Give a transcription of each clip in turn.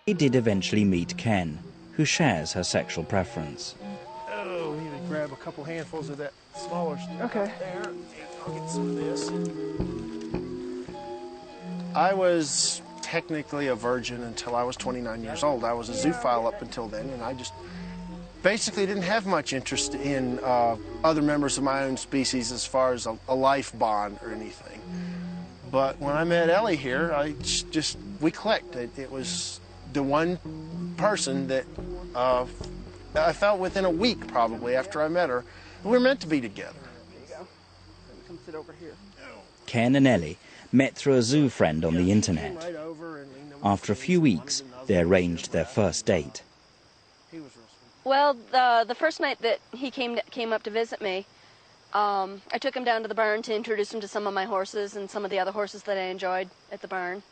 He did eventually meet Ken, who shares her sexual preference. Oh, we need to grab a couple handfuls of that smaller stuff. Okay. There, I'll get some of this. I was technically a virgin until I was 29 years old. I was a zoophile up until then, and I just basically didn't have much interest in other members of my own species as far as a life bond or anything. But when I met Ellie here, we clicked. It was the one person that I felt within a week probably after I met her, we were meant to be together. There you go. Come sit over here. Ken and Ellie met through a zoo friend on the internet. After a few weeks, they arranged their first date. Well, the first night that he came up to visit me, I took him down to the barn to introduce him to some of my horses and some of the other horses that I enjoyed at the barn.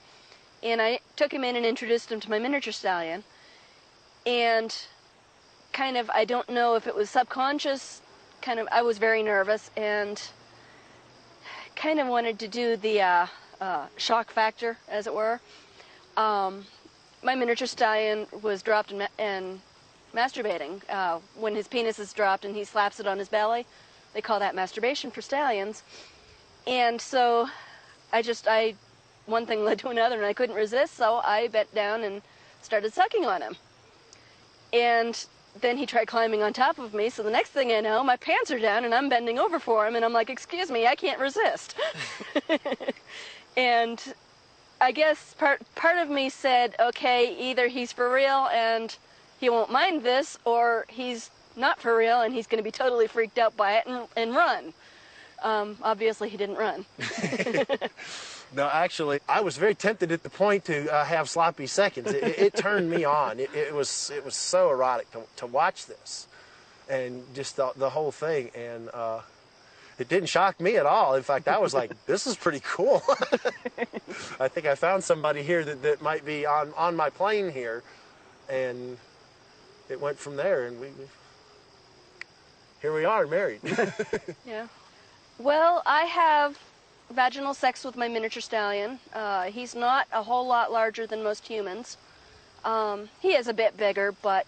And I took him in and introduced him to my miniature stallion. And kind of, I don't know if it was subconscious, I was very nervous and kind of wanted to do the shock factor, as it were. My miniature stallion was dropped and masturbating. When his penis is dropped and he slaps it on his belly, they call that masturbation for stallions. And so one thing led to another and I couldn't resist, so I bent down and started sucking on him. And then he tried climbing on top of me, so the next thing I know, my pants are down and I'm bending over for him and I'm like, excuse me, I can't resist. And I guess part of me said, okay, either he's for real and he won't mind this, or he's not for real and he's going to be totally freaked out by it and run. Obviously, he didn't run. No, actually, I was very tempted at the point to have sloppy seconds. It turned me on. It was so erotic to watch this, and just the whole thing. And it didn't shock me at all. In fact, I was like, this is pretty cool. I think I found somebody here that might be on my plane here, and it went from there, and here we are, married. Yeah. Well, I have vaginal sex with my miniature stallion. He's not a whole lot larger than most humans. He is a bit bigger, but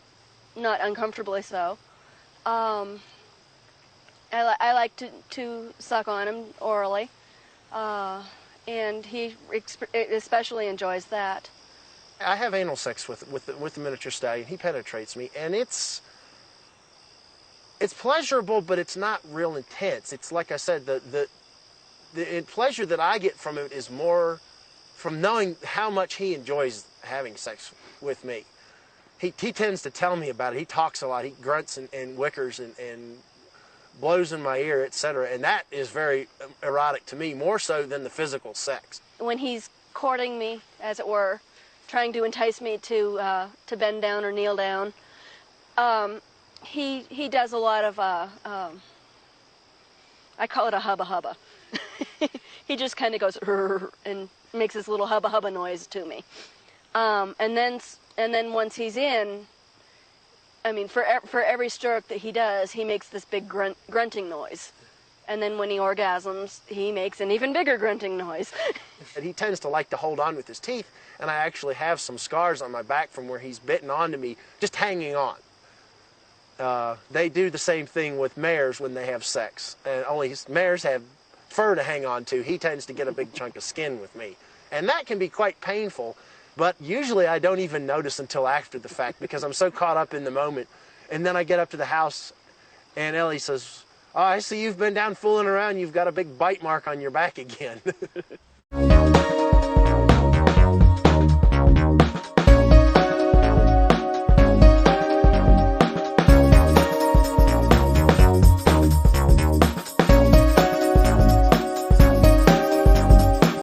not uncomfortably so. I like to suck on him orally, and he especially enjoys that. I have anal sex with the miniature stallion. He penetrates me, and it's pleasurable, but it's not real intense. It's like I said, the pleasure that I get from it is more from knowing how much he enjoys having sex with me. He tends to tell me about it. He talks a lot. He grunts and wickers and blows in my ear, etc. And that is very erotic to me, more so than the physical sex. When he's courting me, as it were, trying to entice me to bend down or kneel down, he does a lot of, I call it a hubba hubba. He just kind of goes and makes this little hubba hubba noise to me, and then once he's in, I mean, for every stroke that he does, he makes this big grunting noise, and then when he orgasms, he makes an even bigger grunting noise. And he tends to like to hold on with his teeth, and I actually have some scars on my back from where he's bitten onto me, just hanging on. They do the same thing with mares when they have sex, and only mares have fur to hang on to. He tends to get a big chunk of skin with me, and that can be quite painful, but usually I don't even notice until after the fact because I'm so caught up in the moment. And then I get up to the house and Ellie says, "Oh, I see you've been down fooling around. You've got a big bite mark on your back again."